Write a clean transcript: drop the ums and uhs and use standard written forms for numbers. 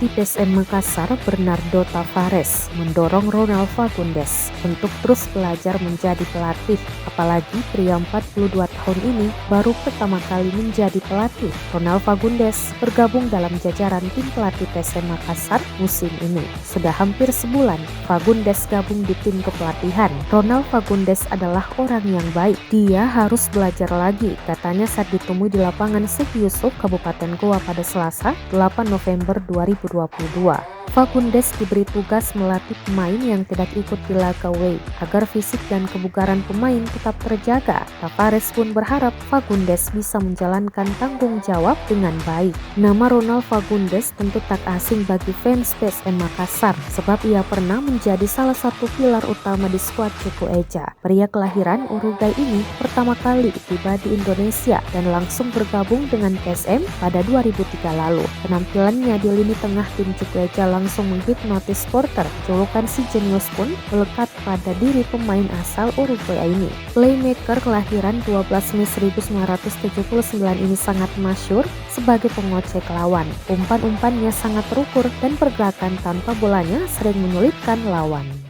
Pelatih PSM Makassar Bernardo Tavares mendorong Ronald Fagundes untuk terus belajar menjadi pelatih, apalagi pria 42 tahun ini baru pertama kali menjadi pelatih. Ronald Fagundes bergabung dalam jajaran tim pelatih PSM Makassar musim ini. Sudah hampir sebulan Fagundes gabung di tim kepelatihan. Ronald Fagundes adalah orang yang baik. Dia harus belajar lagi, katanya saat ditemui di lapangan Seki Yusuf, Kabupaten Goa pada Selasa, 8 November 2022. Fagundes diberi tugas melatih pemain yang tidak ikut di laga away agar fisik dan kebugaran pemain tetap terjaga. Tavares pun berharap Fagundes bisa menjalankan tanggung jawab dengan baik. Nama Ronald Fagundes tentu tak asing bagi fans PSM Makassar sebab ia pernah menjadi salah satu pilar utama di skuad Cuko Eja. Pria kelahiran Uruguay ini pertama kali tiba di Indonesia dan langsung bergabung dengan PSM pada 2003 lalu. Penampilannya di lini tengah tim Cuko Eja langsung menghipnotis supporter. Julukan si jenius pun melekat pada diri pemain asal Uruguay ini. Playmaker kelahiran 12 Mei 1979 ini sangat masyhur sebagai pengocek lawan. Umpan-umpannya sangat terukur dan pergerakan tanpa bolanya sering menyulitkan lawan.